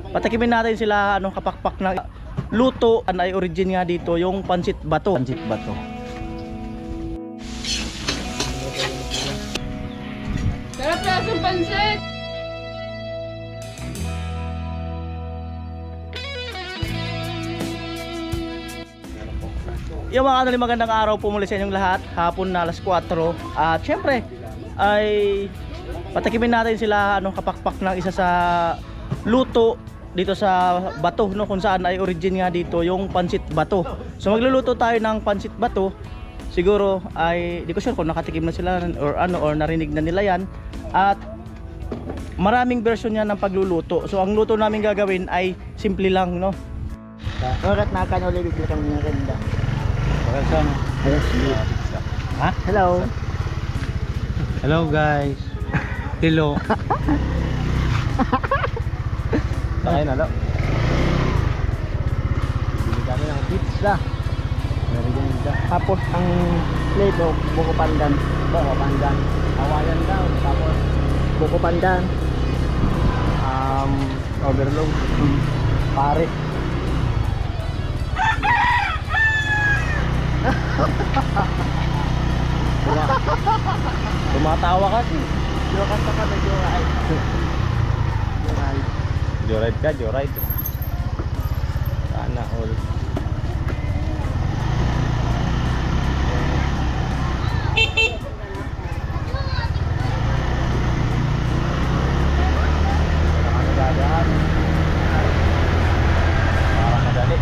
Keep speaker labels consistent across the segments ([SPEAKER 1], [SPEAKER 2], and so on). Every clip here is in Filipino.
[SPEAKER 1] Patikimin natin sila anong kapakpak na luto. Ano ay origin nga dito, yung pansit bato. Pansit bato.
[SPEAKER 2] Sarap na yung pansit!
[SPEAKER 1] Yung mga kanali magandang araw po muli sa inyong lahat. Hapon na alas 4. At syempre ay patikimin natin sila anong kapakpak ng isa sa luto dito sa bato, no, kung saan ay origin nga dito yung pansit bato. So magluluto tayo ng pansit bato. Siguro ay di ko sure kung nakatikim na sila or narinig na nila yan. At maraming version yan ng pagluluto. So ang luto namin gagawin ay simple lang, no.
[SPEAKER 3] Orat na kan ulit bigla kang merienda.
[SPEAKER 1] Ha?
[SPEAKER 3] Hello.
[SPEAKER 4] Hello guys. Hello.
[SPEAKER 1] Sakay na daw.
[SPEAKER 3] Bili kami ng pizza. Merienda. Tapos ang plate buko pandan. Buko pandan. Hawayan daw. Tapos buko pandan. Overload. Pare.
[SPEAKER 1] Tumatawa kasi.
[SPEAKER 3] Kanta ka na Joyride.
[SPEAKER 4] Joyride ka, joyride. Sana all.
[SPEAKER 1] Parang madali.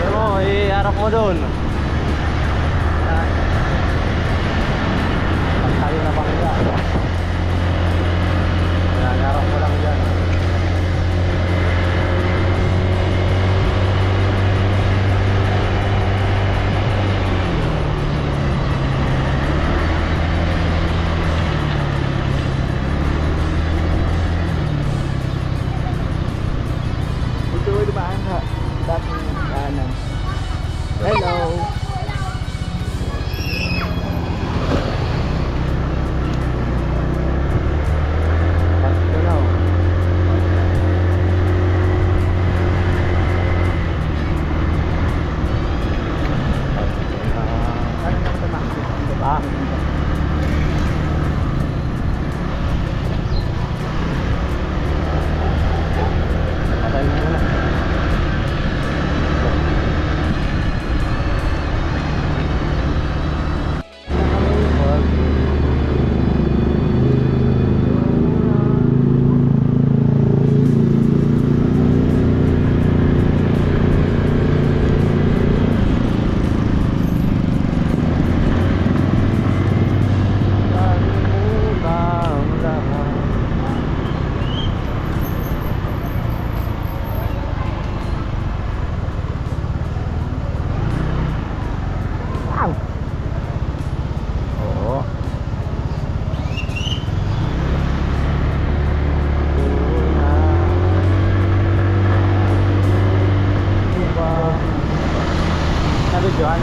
[SPEAKER 1] Pero iharap mo doon. Pagtayo na bangga. Iharap mo lang dyan.
[SPEAKER 3] Ito di ba ang dating kanan? Hello.
[SPEAKER 1] Patay mo muna.
[SPEAKER 3] Wow.
[SPEAKER 1] Oo. Sabi Johan?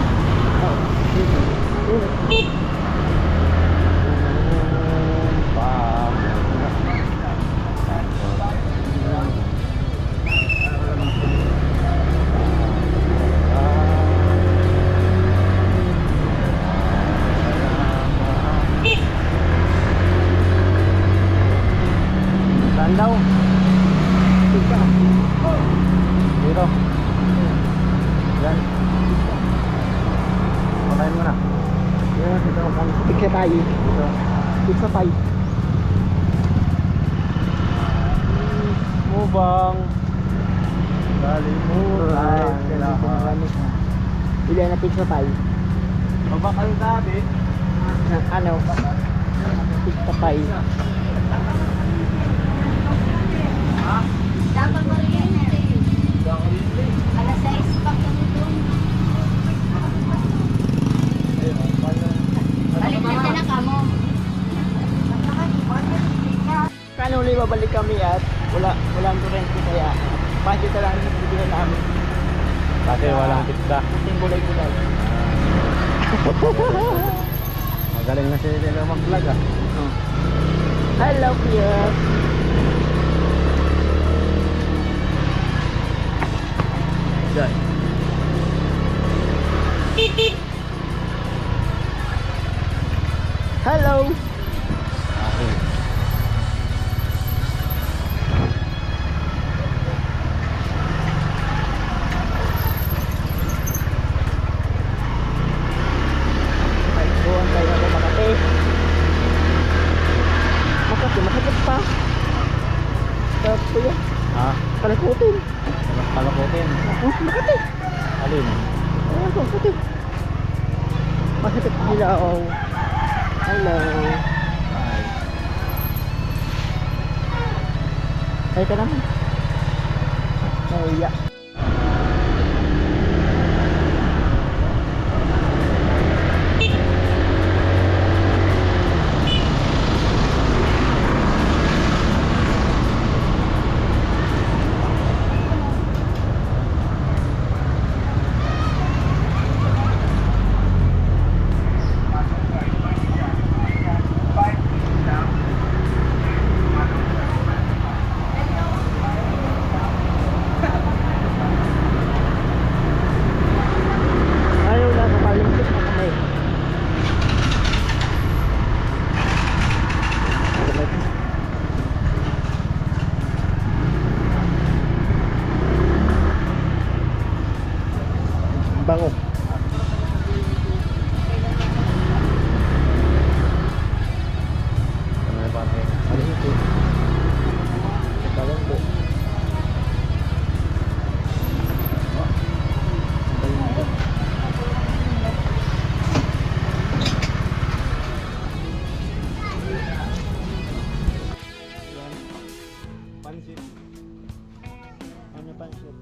[SPEAKER 1] Saan daw? Dito. Yan. Patayin mo na.
[SPEAKER 3] Yan, ito ang pizza pie.
[SPEAKER 1] Dito.
[SPEAKER 3] Pizza pie.
[SPEAKER 1] Mubang. Dali mo.
[SPEAKER 3] Bili na pizza pie.
[SPEAKER 1] Baba kayo dati.
[SPEAKER 3] Ano? Pizza pie.
[SPEAKER 2] Dapat mariente. Alas 6 pa kami doon. Balik na sila ka mo.
[SPEAKER 3] Kano ulit babalik kami at wala ang kurente kaya budget na lang yung bibigyan namin.
[SPEAKER 4] Kasi walang pizza.
[SPEAKER 3] Yung gulay-gulay.
[SPEAKER 4] Magaling na si Lilo mag-vlog ah.
[SPEAKER 3] Hello, Kuya. Diyan. Hello.
[SPEAKER 4] Okay.
[SPEAKER 3] Ay, buwan tayo na Makati. Makati, masakit pa. Tapos Kuya,
[SPEAKER 4] Ha?
[SPEAKER 3] kalikutin.
[SPEAKER 4] Kalakotin.
[SPEAKER 3] Makati.
[SPEAKER 4] Alin?
[SPEAKER 3] Ayan po, Makati. Masakit nila, oh. Hello. Ay, ka naman. Naiya. Ayaw na, kapalimpit na kami. Bango.
[SPEAKER 4] Ano yung pante?
[SPEAKER 3] Alimpit. Bango po.
[SPEAKER 4] Pansit.
[SPEAKER 3] Ano pa siya?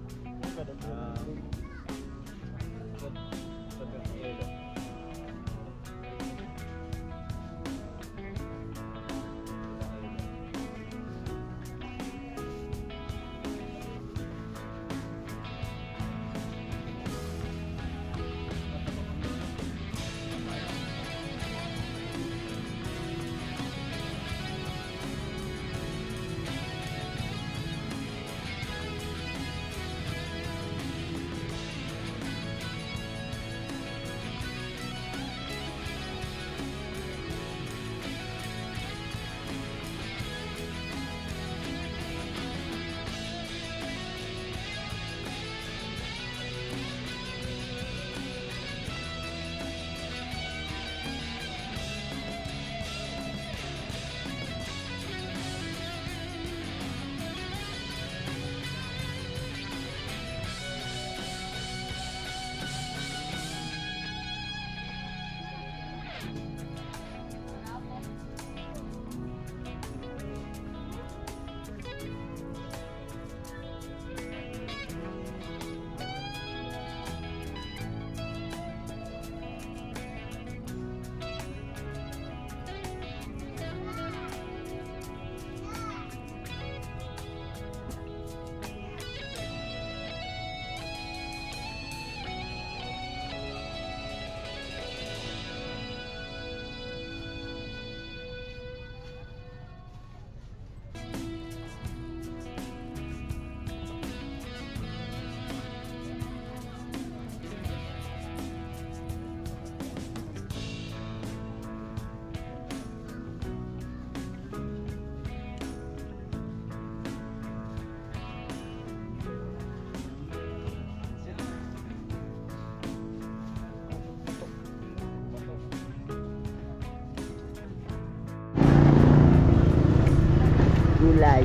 [SPEAKER 3] Gulay.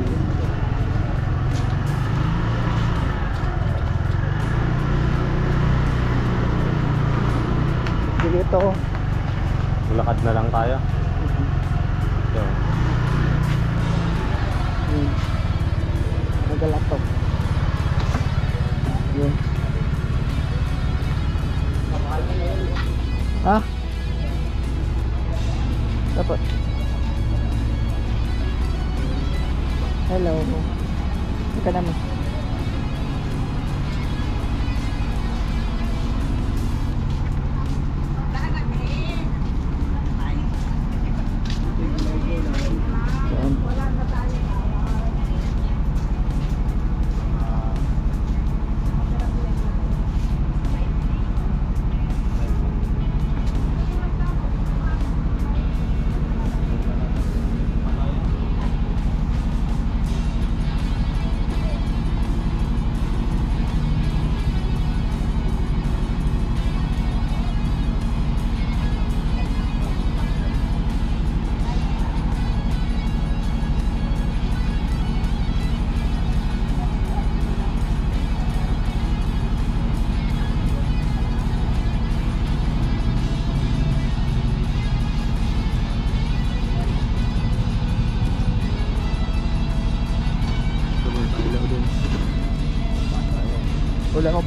[SPEAKER 3] Dito.
[SPEAKER 4] Lakad na lang tayo. So,
[SPEAKER 3] Nagalatok. Yun. Ha? Dapat. Hello. Ika naman.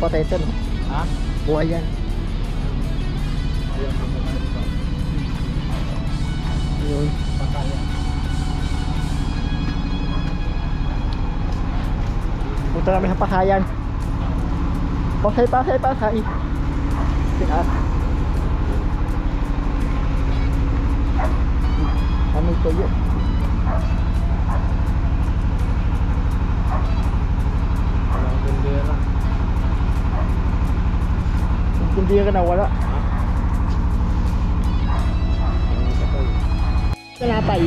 [SPEAKER 3] potato, no?
[SPEAKER 4] Ha?
[SPEAKER 3] Buhay yan. Yun. Punta namin sa Pasayan. Pasay. Tinaas. Ano ito yun?
[SPEAKER 4] Walang tindera.
[SPEAKER 3] Hindi ka nawala.
[SPEAKER 4] Ha? Ang kapal.
[SPEAKER 3] Tinapay.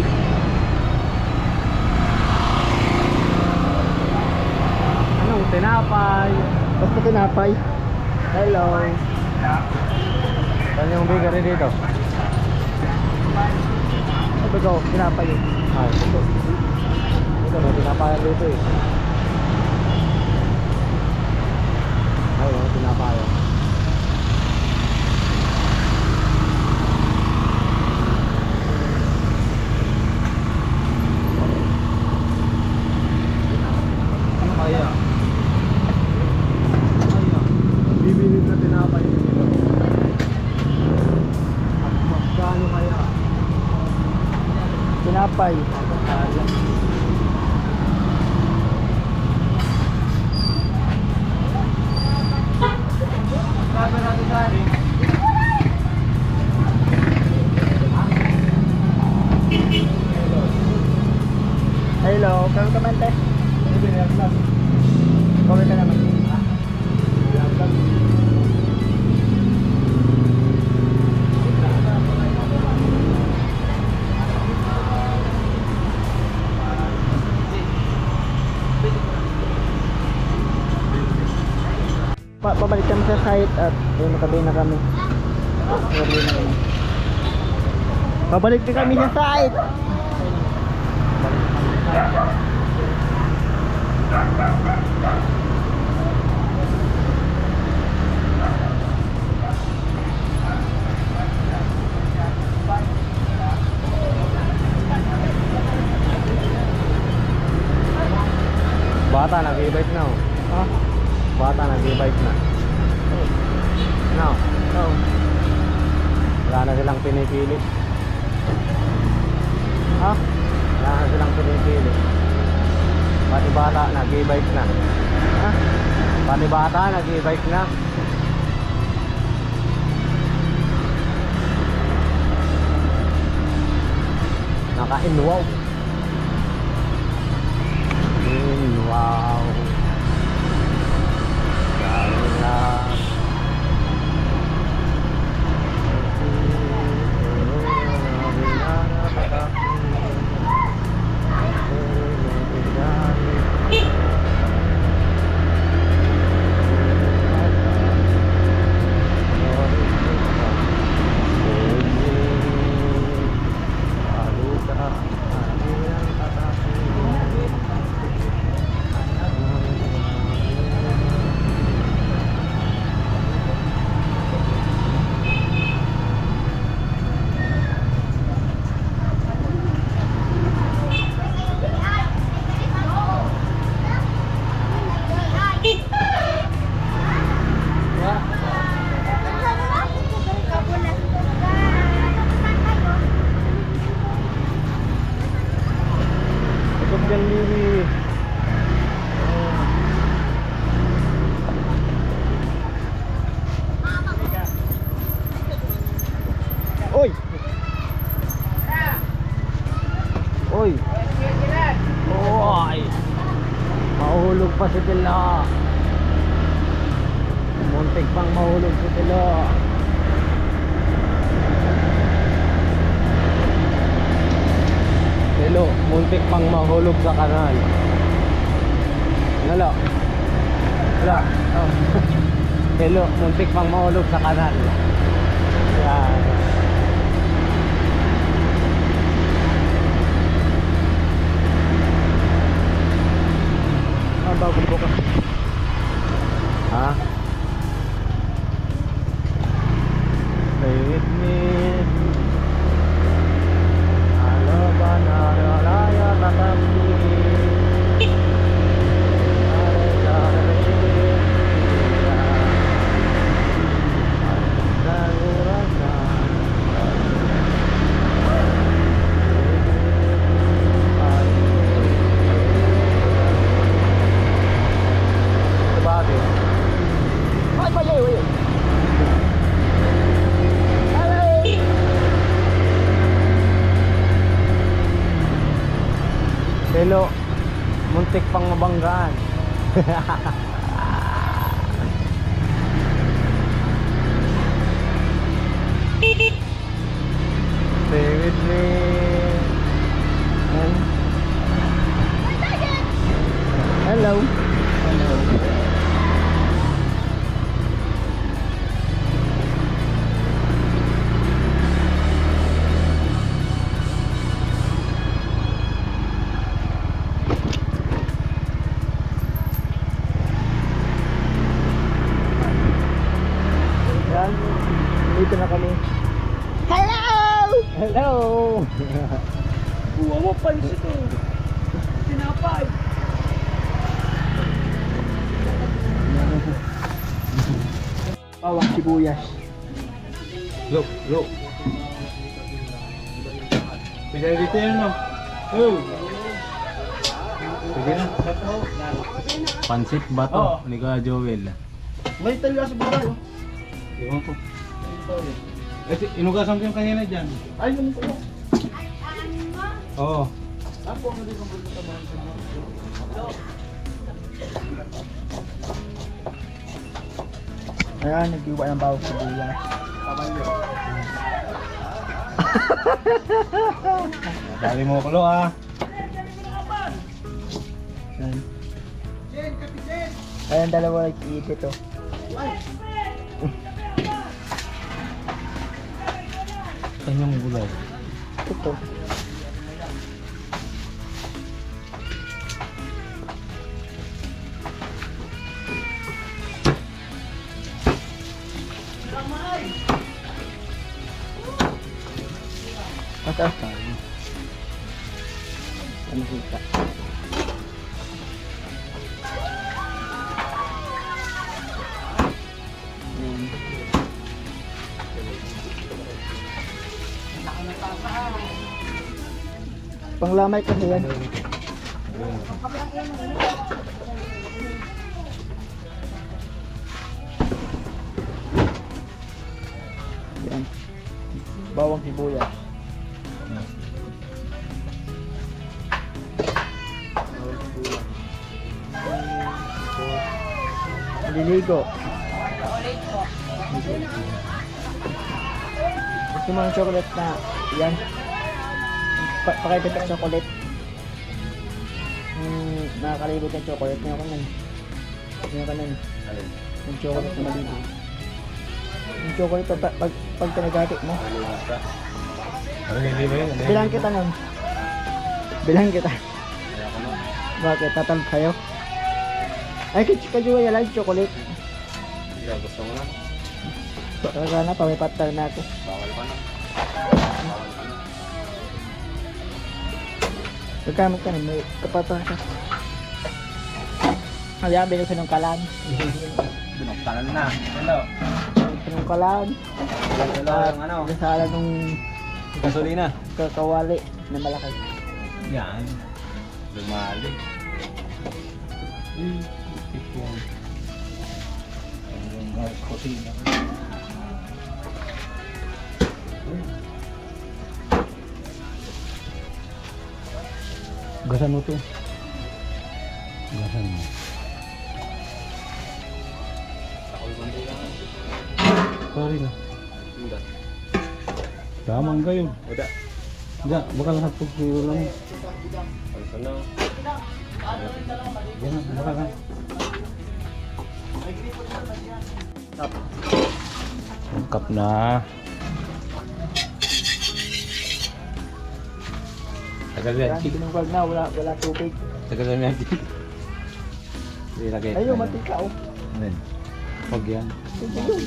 [SPEAKER 4] Anong tinapay?
[SPEAKER 3] Basta tinapay. Hello.
[SPEAKER 4] Saan yung bakery dito?
[SPEAKER 3] Ito go, tinapay yun.
[SPEAKER 4] Ah, ito. Ito, may tinapayan dito eh. Ay, may tinapayan. Ano kaya? Bibili na tinapayan dito. At magkano kaya?
[SPEAKER 3] Tinapay. Hello, kami ka man te? Kami ka naman. Pabalik kami sa site at yun, nakabi na kami. Nakabi na kami. Pabalik na kami sa site.
[SPEAKER 4] Bata, nag-e-bike na oh.
[SPEAKER 3] Ha?
[SPEAKER 4] Bata, nag-e-bike na. No,
[SPEAKER 3] Oh.
[SPEAKER 4] wala na silang pinipili.
[SPEAKER 3] Ha?
[SPEAKER 4] Wala na silang pinipili. Pati bata, nag-e-bike na.
[SPEAKER 3] Ha?
[SPEAKER 4] Pati bata, nag-e-bike na. Naka-inwaw. Inwaw. Gala. Yan Lili.
[SPEAKER 3] Oy!
[SPEAKER 4] Oy. Oy. Mahulog pa si Tila. Muntik pang mahulog si Tila. Hello, muntik pang mahulog sa kanal. Hello. Hello. Oh. Hello, muntik pang mahulog sa kanal. Yan.
[SPEAKER 3] Ah, bago bukas.
[SPEAKER 4] Ha? Stay with me.
[SPEAKER 3] Pero, muntik pang mabanggaan. Stay with me. And... Hello. Hello. Yan. Dito na kami. Hello! Hello!
[SPEAKER 1] Buwa mo pansit to. Tinapay.
[SPEAKER 3] Bawang sibuyas.
[SPEAKER 4] Look. Pwede dito yan, no? Oh! Pwede na. Pansit ba to?
[SPEAKER 1] Oo.
[SPEAKER 4] Ni Kuya Joel.
[SPEAKER 1] May talya sa buhay.
[SPEAKER 4] Ewan ko. Inugasan ko yung kanina dyan.
[SPEAKER 1] Ay, yun po.
[SPEAKER 4] Oo.
[SPEAKER 1] Ako ang naging kumpulo sa mga
[SPEAKER 3] Ayan, nag-iwa ng bawang sibuyas.
[SPEAKER 4] Dali mo kulo ah.
[SPEAKER 3] Ayan. Ayan, dalawa nag-iipit to.
[SPEAKER 4] Saan yung gulay?
[SPEAKER 3] Ito. Mataas tayo. Ano kita? Panglamay kasi yan. Yan. Bawang sibuyas. Liligo. Gusto mo ng chocolate na yan? Pakipit ang chocolate. Nakakalibot ng chocolate. Ngayon ka nun. Ngayon ka nun. Yung chocolate na malibot. Yung chocolate pag pinagati mo.
[SPEAKER 4] Ano hindi ba yun?
[SPEAKER 3] Bilang kita nun. Bilang kita. Bakit? Tatalp kayo? Ay, kajuwa yan lang chocolate.
[SPEAKER 4] Gusto mo na?
[SPEAKER 3] Baka na, pamipatal na ako.
[SPEAKER 4] Bawal pa na.
[SPEAKER 3] Pagkamit ka na, may kapatan ka. Ayan, binusin ng kalan.
[SPEAKER 4] Binuktanan na. Hello.
[SPEAKER 3] Binusin ng kalan.
[SPEAKER 4] Hello yung ano?
[SPEAKER 3] Nasala nung
[SPEAKER 4] Gasolina.
[SPEAKER 3] kakawali na malaki.
[SPEAKER 4] Yan. Lumali. Yan. Ang kusina. Gasan mo to. Gasan mo. Sorry na. Tamang kayo.
[SPEAKER 5] Udah.
[SPEAKER 4] Enggak, bakal satu kilo lang.
[SPEAKER 5] Sana.
[SPEAKER 4] Yan, bakal kan. Lengkap na. Tagal yan.
[SPEAKER 3] Ayan, binungkal na, wala tubig.
[SPEAKER 4] Tagal yan. Ilagay.
[SPEAKER 3] Ayun, matika oh.
[SPEAKER 4] Ayan. Pag yan.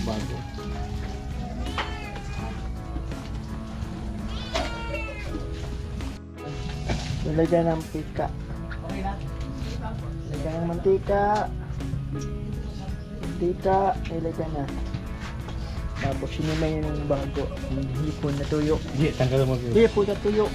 [SPEAKER 4] Bago.
[SPEAKER 3] Nilagyan ng mantika. Nilagyan ng mantika. Mantika, nilagyan na. Tapos sinimay yung bago. Yung hipon na tuyo.
[SPEAKER 4] Iya, tanggal mo.
[SPEAKER 3] Hipon na tuyo.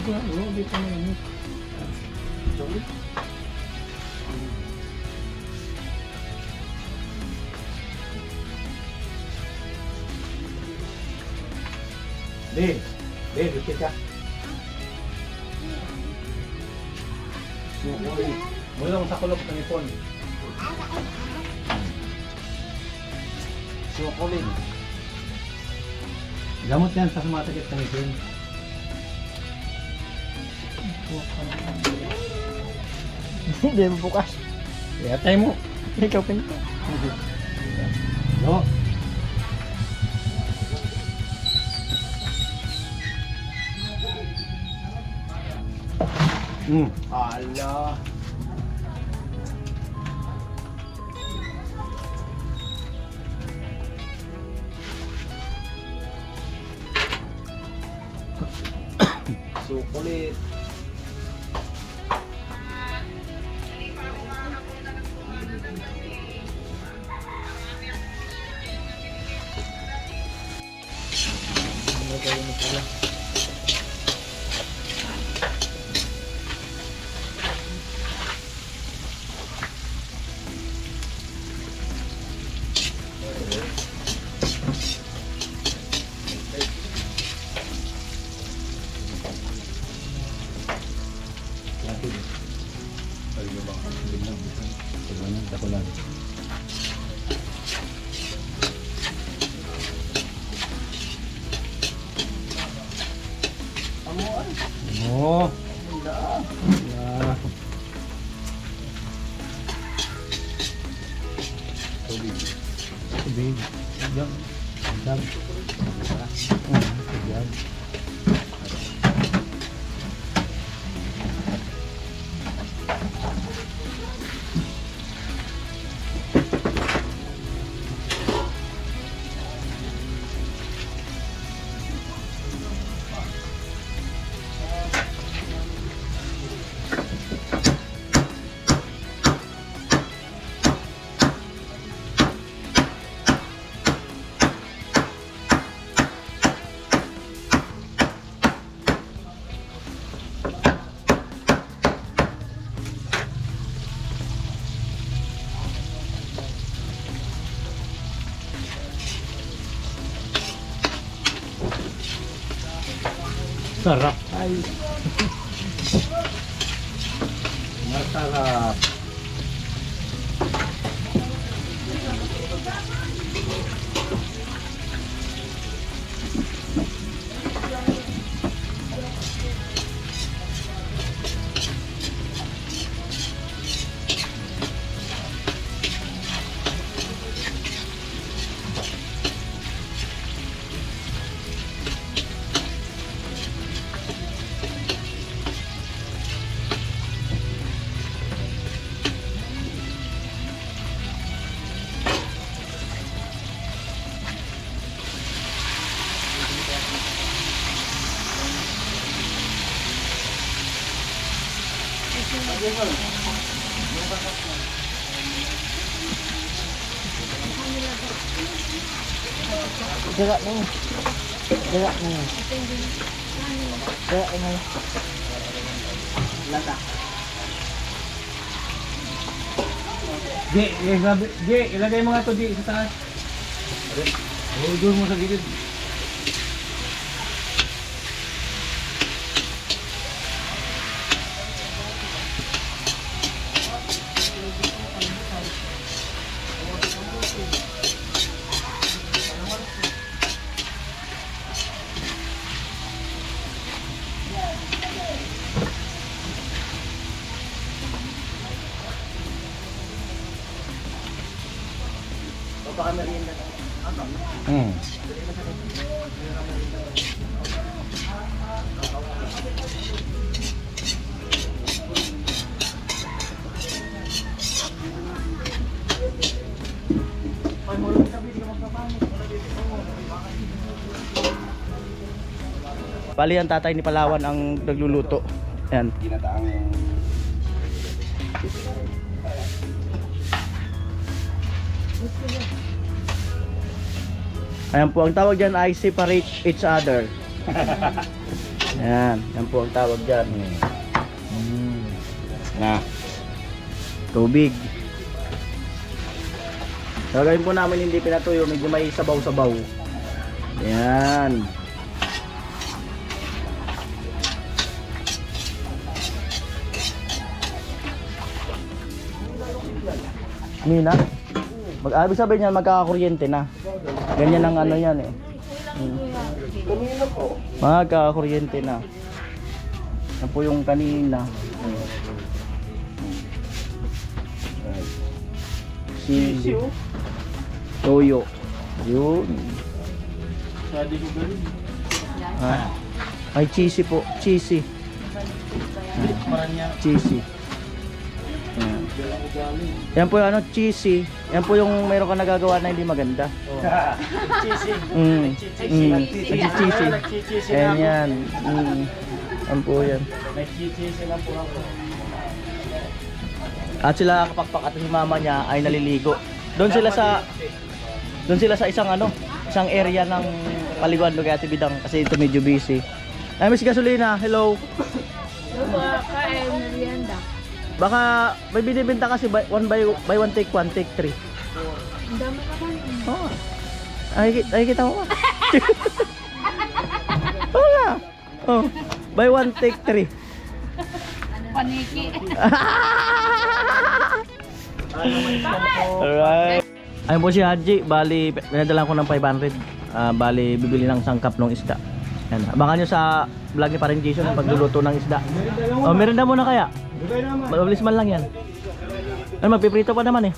[SPEAKER 3] Hindi pa mainit. Di, dikit ka. Mulong sa kulog ng ipon. Sukulin. Gamot yan sa sumasakit ng ipon.
[SPEAKER 1] Hindi mo bukas.
[SPEAKER 3] Iatay mo.
[SPEAKER 1] Ikaw pinto.
[SPEAKER 3] No. Ala. Sukulit. Oh. Nah. Tubig. Diyan. Diyan. Diyan. Sarap. Ay. Masarap.
[SPEAKER 1] Gerak nih. Gerak nih. Gerak nih. Lata.
[SPEAKER 3] Ilagay mo nga ito di sa taas. Doon mo sa gilid.
[SPEAKER 1] Bali ang tatay ni Palawan ang nagluluto. Ayan.
[SPEAKER 5] Ginataang
[SPEAKER 1] Ayan po, ang tawag dyan ay separate each other. Yan, yan po ang tawag dyan. Na tubig. Gagawin po namin hindi pinatuyo, medyo may sabaw-sabaw. Yan. Nina, ibig sabihin niyan magkakakuryente na. Ganyan ang ano yan eh. Magkakakuryente na. Yan po yung kanina. Si Toyo. Yun. Ah. Ay, cheesy po. Cheesy. Cheesy. Yan po yung ano, cheesy. Yan po yung meron ka nagagawa na hindi maganda. Cheesy. Cheesy. Yan. Yan po yan. Cheesy lang po ako. At sila kapakpak at si mama niya ay naliligo. Doon sila sa isang ano, isang area ng paliguan do kay Ate Bidang kasi ito medyo busy. Ay, Miss Gasolina, hello.
[SPEAKER 2] Kain merienda.
[SPEAKER 1] Baka may binibenta kasi buy one take 3.
[SPEAKER 2] Ang dami naman.
[SPEAKER 1] Oh. Ay kita mo. Oo nga. Oh, buy one take 3.
[SPEAKER 2] Paniki.
[SPEAKER 1] Alright. Ayun po si Haji, bali pinadala ko ng 500. Bali bibili ng sangkap ng isda. Yan. Abangan nyo sa vlog ni Paring Jason ang pagluluto ng isda. Oh, meron na muna kaya? Mabilis man lang yan. Ano, magpiprito pa naman eh.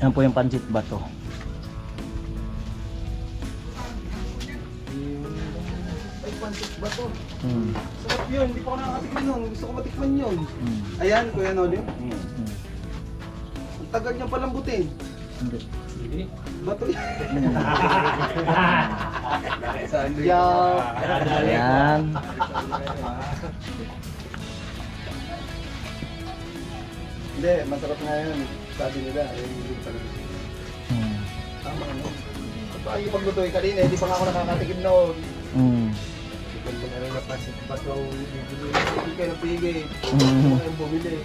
[SPEAKER 1] Yan po yung pancit bato.
[SPEAKER 3] Ay, pancit ba to?
[SPEAKER 1] Hmm.
[SPEAKER 3] Sarap yun, hindi pa ako nakakatikman yun. Gusto ko matikman yun. Ayan, Kuya Noli. Ang tagal niyang palambutin.
[SPEAKER 1] Hindi.
[SPEAKER 3] Bato yan.
[SPEAKER 1] Yan.
[SPEAKER 3] Hindi, masarap nga yun. Sabi nila, hindi pa lang. Tama ano. Paano yung pagluto kanina, hindi pa nga ako nakakatikim noon. Hindi na rin napansin pa ito. Hindi kayo napigay. Hindi mo kayong bumili.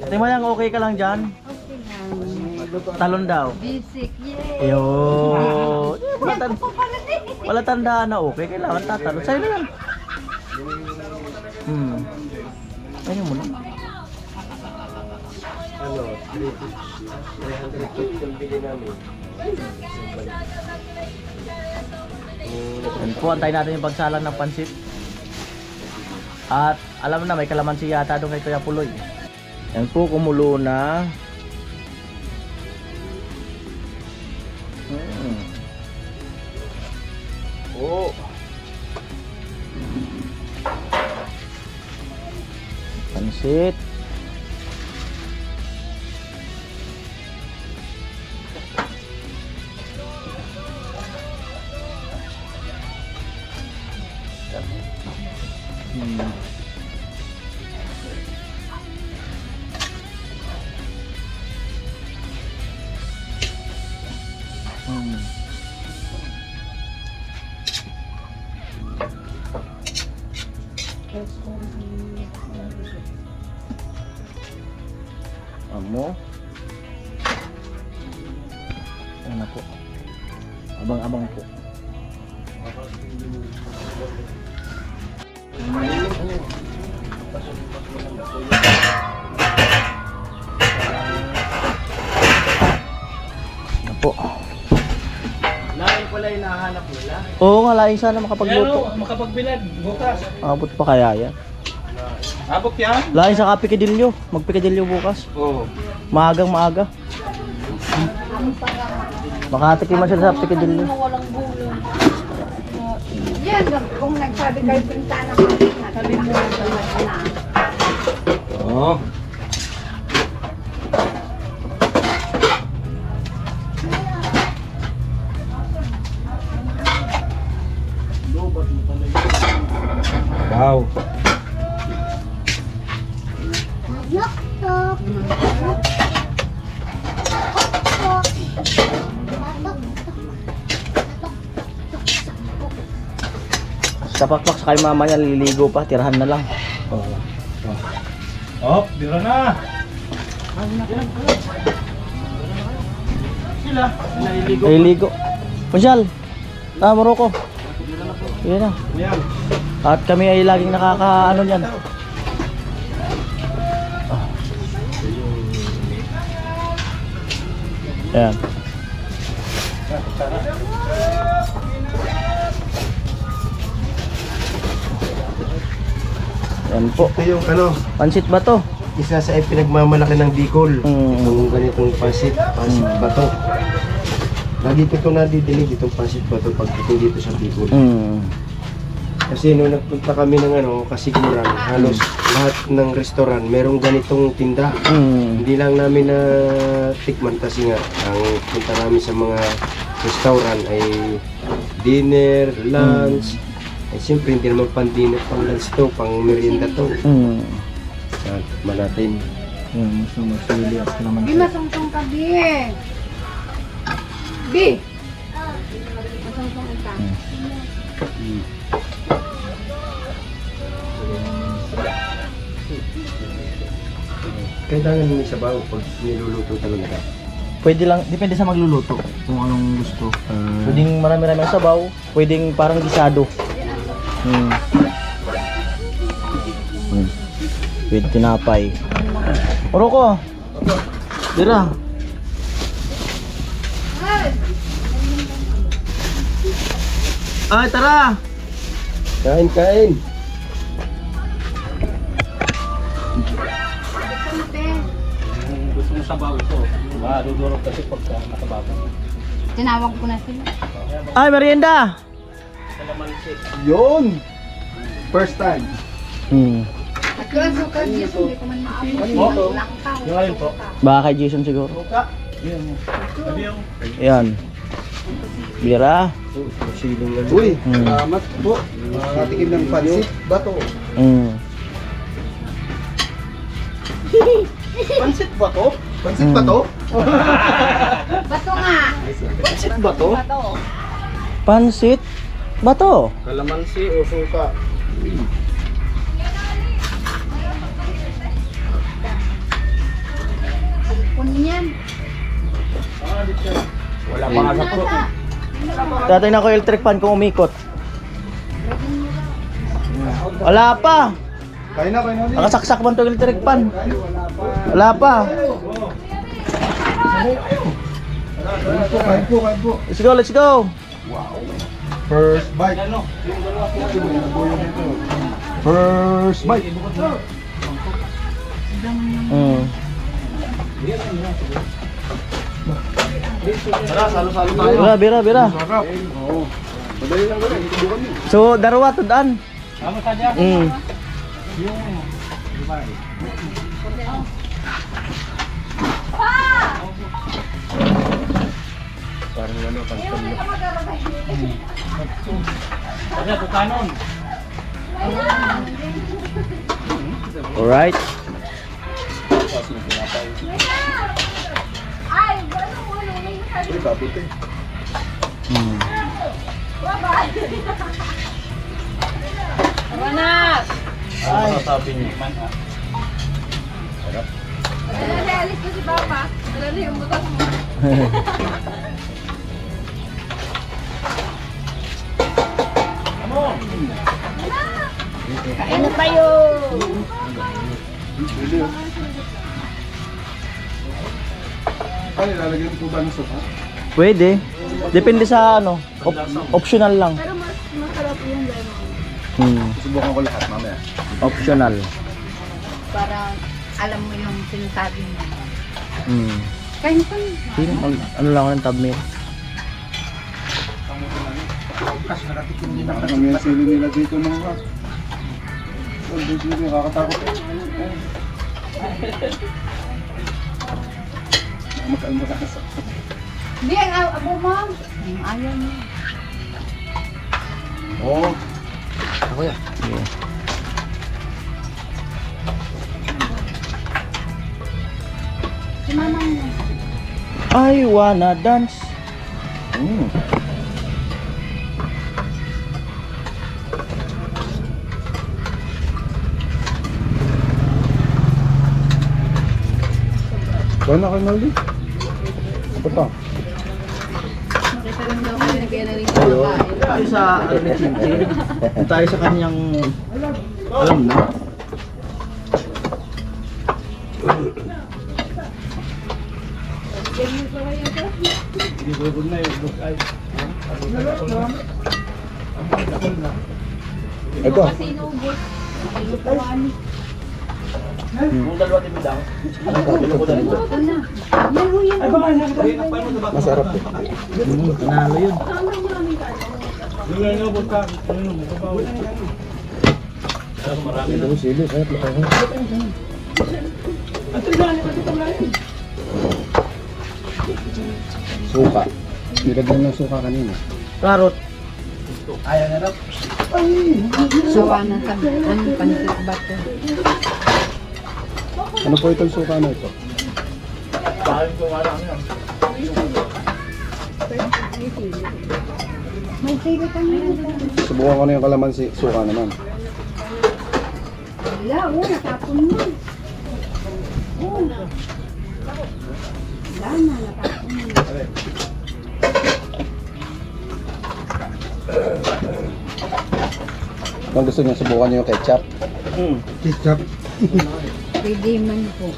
[SPEAKER 1] Ate mo lang, okay ka lang dyan?
[SPEAKER 2] Okay lang.
[SPEAKER 1] Talon daw.
[SPEAKER 2] Basic, yay!
[SPEAKER 1] Yo. Wala tandaan na okay, kailangan tatalon. Sa'yo na yan. Ayun mo na.
[SPEAKER 5] Ano, 350 yung bili namin.
[SPEAKER 1] Yan po, antayin natin yung pagsalang ng pansit. At alam mo na, may kalamansi yata doon kay Kuya Puloy. Yan po, kumulo na. Oh. Pansit. Amo. Ano po? Abang-abang po. Ano po?
[SPEAKER 3] Lain pala yung nahanap nila.
[SPEAKER 1] Oo nga, laing sana makapagluto.
[SPEAKER 3] Makapagbilad, bukas.
[SPEAKER 1] Abot pa kaya yan?
[SPEAKER 3] Abot yan?
[SPEAKER 1] Laing sa kapikidilyo. Magpikidilyo bukas.
[SPEAKER 3] Oo.
[SPEAKER 1] Maagang maaga. Makatikiman siya sa pikadilyo.
[SPEAKER 2] Walang gulong. Yan, kung nagsabi kayo pintana ko, sabi mo na.
[SPEAKER 5] Oo. Wow.
[SPEAKER 2] Knock, knock.
[SPEAKER 1] Sa pakpak sa kay mama niya, liligo pa, tirahan na lang.
[SPEAKER 5] Oh, dira na. Sila, naliligo.
[SPEAKER 1] Liligo. Masyal, Morocco. Yan na.
[SPEAKER 5] Yan.
[SPEAKER 1] At kami ay laging nakakaano niyan. Ayan. Yan po.
[SPEAKER 3] Ito yung ano,
[SPEAKER 1] Pansit ba to?
[SPEAKER 3] isa sa pinagmamalaki ng Bicol. Itong ganitong pansit bato. Lagi ko itong nadidinig, itong pansit bato pagdating dito sa Bicol. Kasi nung nagpunta kami ng Kasiguran, halos lahat ng restaurant merong ganitong tinda. Hindi lang namin na tikman kasi nga ang punta namin sa mga restaurant ay dinner, lunch. Eh siyempre hindi naman pang dinner, pang lunch to, pang merienda to. Yan, manatin.
[SPEAKER 1] So magsili at naman.
[SPEAKER 2] Bi, masungtong ka, Bi. Bi. Masungtong ka.
[SPEAKER 3] Kailangan may sabaw pag niluluto talaga.
[SPEAKER 1] Pwede lang, depende sa magluluto kung anong gusto. Pwedeng marami-rami ang sabaw, pwedeng parang gisado. With tinapay. Morocco. Dira. Ay, tara.
[SPEAKER 3] Kain, kain!
[SPEAKER 5] Gusto mo sabaw ito. Madudurog kasi pagka nakabago.
[SPEAKER 2] Tinawag ko na sila.
[SPEAKER 1] Ay, merienda.
[SPEAKER 3] Yun! First time.
[SPEAKER 2] At yung suka, Diyos, hindi ko man maabot. Langkaw.
[SPEAKER 5] Yung ayun po.
[SPEAKER 1] Baka kay Jason siguro. Yan. Bira.
[SPEAKER 3] Uy, salamat po. Makakatikim ng pansit bato. Pansit bato? Pansit bato?
[SPEAKER 2] Bato nga.
[SPEAKER 3] Pansit bato?
[SPEAKER 2] Bato.
[SPEAKER 1] Pansit. Bato.
[SPEAKER 3] Kalamansi o suka?
[SPEAKER 2] Kunyan.
[SPEAKER 5] Wala pa nga sa pro.
[SPEAKER 1] Tatay na ko electric fan kung umikot. Wala pa.
[SPEAKER 3] Kain na ulit.
[SPEAKER 1] Nakasaksak man itong electric fan. Wala pa.
[SPEAKER 3] Kain po.
[SPEAKER 1] Let's go, let's go.
[SPEAKER 3] First bite. First bite. Tara, salo-salo tayo.
[SPEAKER 1] Bira, bira.
[SPEAKER 3] Sarap. Oo. Madali lang gano'n, hindi kami.
[SPEAKER 1] So, darwa to daan.
[SPEAKER 5] Ano sa dyan?
[SPEAKER 3] Parang ano, pansin.
[SPEAKER 5] Ano, bukanon.
[SPEAKER 1] Alright.
[SPEAKER 3] Uy, kapit eh.
[SPEAKER 2] Ranas!
[SPEAKER 5] Ay, sabi niyo.
[SPEAKER 2] Alis ko si Papa. Wala na yung butas mo. Kain na tayo!
[SPEAKER 3] Ano, lalagyan po ba ng suka?
[SPEAKER 1] Pwede. Depende sa optional lang.
[SPEAKER 2] Pero mas masarap yung lemon.
[SPEAKER 3] Subukan ko lahat mamaya.
[SPEAKER 1] Optional.
[SPEAKER 2] Para alam mo yung sinasabi mo. Kain pa.
[SPEAKER 1] Sino? Ano lang ako ng thumbnail?
[SPEAKER 3] Kami ang sili nila dito mga. Oh, dito nakakatakot eh. Magkalma ka sa.
[SPEAKER 2] Hindi, ang abo mo. Ayaw mo.
[SPEAKER 3] Oo.
[SPEAKER 4] Ako yan.
[SPEAKER 1] Sige.
[SPEAKER 2] Si mama mo.
[SPEAKER 1] I wanna dance.
[SPEAKER 3] Kaya na kayo Naldi? Apa pa?
[SPEAKER 1] Tayo sa ano ni Chinchin. Tayo sa kanyang alam na.
[SPEAKER 3] Ito.
[SPEAKER 2] Kasi inubos. Inutuan.
[SPEAKER 1] Yung dalawa timidang. Ano ko dalawa?
[SPEAKER 2] Ito na. Yan ho yan.
[SPEAKER 3] Masarap eh.
[SPEAKER 1] Panalo yun.
[SPEAKER 3] Ito ko sili. Kaya plaka ko. Suka. Nilagyan ng suka kanina.
[SPEAKER 1] Karot.
[SPEAKER 2] Sawa na sa ang pansit bato.
[SPEAKER 3] Ano po itong suka na ito?
[SPEAKER 1] Bakit ko nga lang yan.
[SPEAKER 2] May sili ka na.
[SPEAKER 3] Subukan ko na yung kalamansi. Suka naman.
[SPEAKER 2] Wala, natapon mo. Wala na, natapon mo.
[SPEAKER 3] Kung gusto niyo, subukan niyo yung ketchup. Ketchup?
[SPEAKER 2] Pwede man po.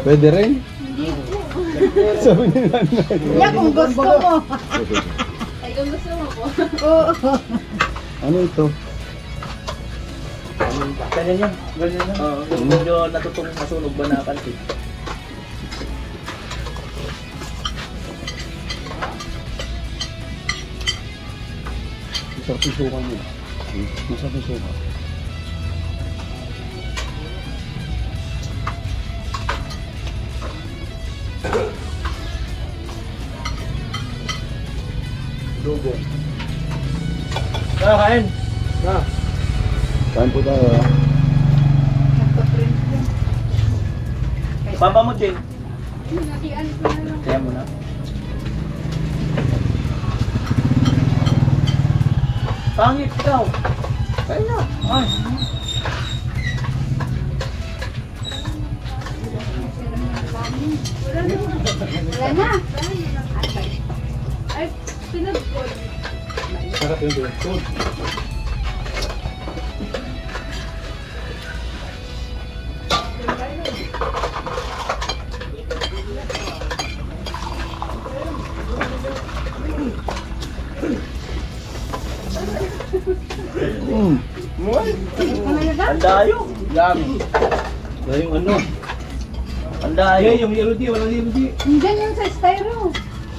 [SPEAKER 3] Pwede rin? Sabi ni Nanay.
[SPEAKER 2] Yeah, kung gusto mo. Ay, kung gusto mo po. Oo.
[SPEAKER 3] Ano ito?
[SPEAKER 1] Ganyan yan. Ganyan yan. Yung medyo natutong masunog ba na kanti.
[SPEAKER 3] Masarap yung suka niya. Masarap yung suka.
[SPEAKER 1] Dugo. Kain.
[SPEAKER 3] Kain po tayo ha.
[SPEAKER 2] Nagpa-print yan.
[SPEAKER 1] Papa mo, Jane.
[SPEAKER 2] Nakian ko na lang.
[SPEAKER 1] Kaya mo na. Pangit ikaw. Kain na. Ay.
[SPEAKER 2] Wala na. Ay, pinagpod.
[SPEAKER 3] Sarap yung direksyon.
[SPEAKER 1] Ang dayo. Yummy.
[SPEAKER 5] Yung ano?
[SPEAKER 1] Ang dayo.
[SPEAKER 5] Yung yellow tea, walang yellow tea.
[SPEAKER 2] Diyan yung sa styro.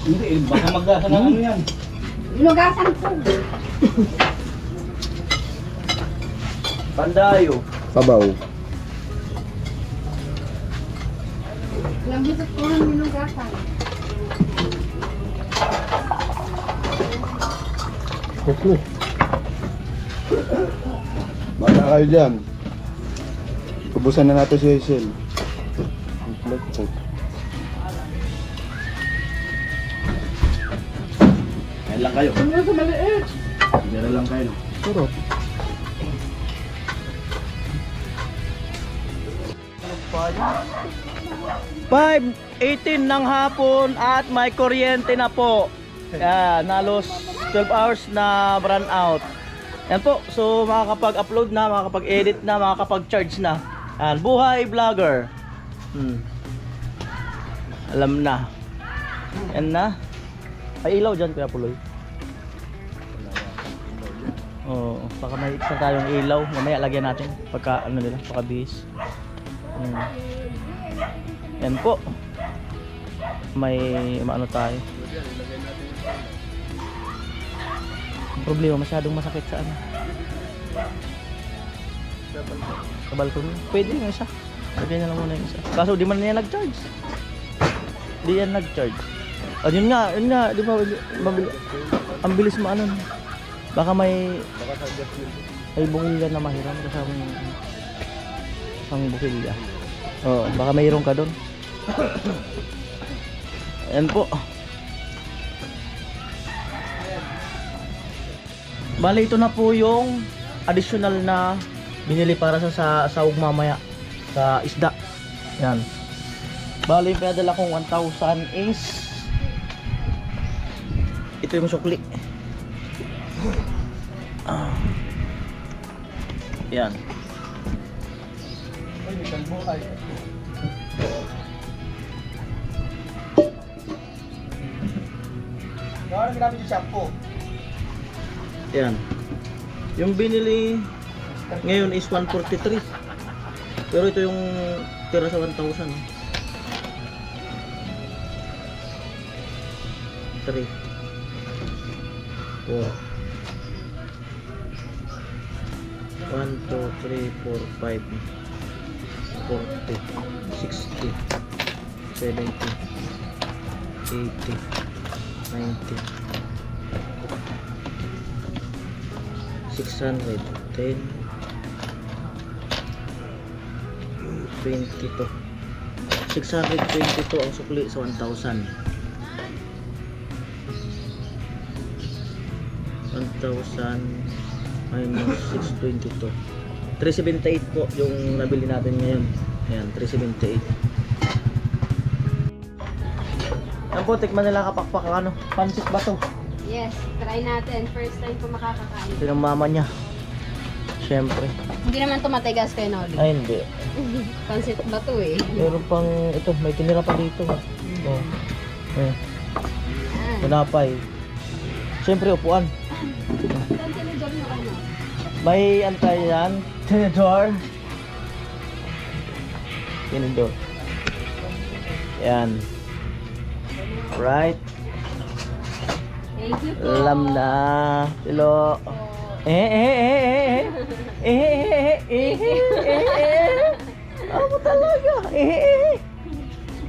[SPEAKER 5] Hindi, baka magasa ng ano yan.
[SPEAKER 2] Inugasan ko.
[SPEAKER 1] Pandayo.
[SPEAKER 3] Sabaw.
[SPEAKER 2] Ilang bisit ko ng inugasan.
[SPEAKER 3] Kuklo. Baka kayo dyan. Kubusan na natin si Hazel.
[SPEAKER 1] Kain lang kayo.
[SPEAKER 2] Ano sa maliit?
[SPEAKER 1] Meron lang kayo.
[SPEAKER 3] Sarap.
[SPEAKER 1] Five 18 ng hapon at may kuryente na po. Yan, halos 12 hours na run out. Yan po, so makakapag-upload na, makakapag-edit na, makakapag-charge na. Yan, buhay vlogger. Alam na. Yan na. Ay, ilaw dyan, Kuya Puloy. Oo, baka may isa tayong ilaw. Mamaya lagyan natin pagka ano nila, pagka bihis. Yan po. may maano tayo. Ang problema masyadong masakit sa ano. Sa balkon. Pwede yung isa. Lagyan na lang muna yung isa. Kaso di man niya nag-charge. Di yan nag-charge. Ah, yun nga, di ba, ang bilis maano. Baka may bukilya na mahiram kasama ang bukilya. Oo, baka mayroon ka doon. Ayan po. Bali, ito na po yung additional na binili para sa sahog mamaya sa isda. Yan. Bali, pinadala kong 1,000 is ito yung sukli. Yan.
[SPEAKER 3] Ano ginamit yung shampoo?
[SPEAKER 1] Yan. Yung binili ngayon is 143. Pero ito yung tira sa 1,000. 3 4 1, 2, 3, 4, 5 40 60 70 80 90 610 22 622 ang sukli sa 1,000. 1,000 minus 622 378 po yung nabili natin ngayon. Ayan, 378. Yan po, tikman nila kapakpak ang ano, pansit ba to?
[SPEAKER 2] Yes, try natin. First time ko makakakain.
[SPEAKER 1] Ito ng mama niya. Siyempre.
[SPEAKER 2] Hindi naman to matigas kay Noli.
[SPEAKER 1] Ay, hindi.
[SPEAKER 2] Pansit ba to eh?
[SPEAKER 1] Meron pang, ito, may tinira pa dito. Oh. Eh,
[SPEAKER 2] Ah.
[SPEAKER 1] tinapay. Siyempre, upuan.
[SPEAKER 2] Saan tinidor yung ano?
[SPEAKER 1] May antay yan. Tinidor. Tinidor. Yan. Right.
[SPEAKER 2] Thank you po.
[SPEAKER 1] Alam na. Hello. Ako talaga.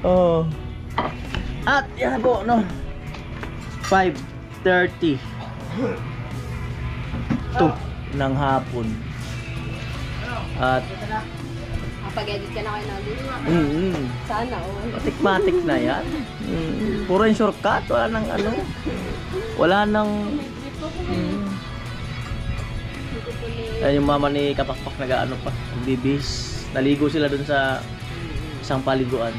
[SPEAKER 1] Oh. At yan po, no. 5:30 ng hapon. At
[SPEAKER 2] Kapag-edit ka na kay Noli. Sana oh.
[SPEAKER 1] matik-matik na yan. Puro yung shortcut. Wala nang ano. Wala nang Ayan yung mama ni Kapakpak nag-ano pa, bibis. Naligo sila dun sa isang paliguan.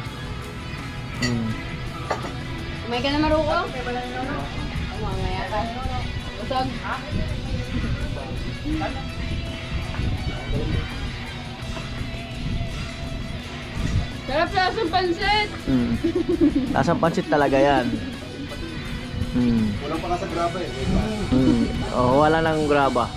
[SPEAKER 2] Umay ka na maruko? Mamaya ka. Usog. Sarap na sa pansit!
[SPEAKER 1] Lasang pansit talaga yan.
[SPEAKER 3] Walang pa nga sa graba eh.
[SPEAKER 1] Oh, wala nang graba.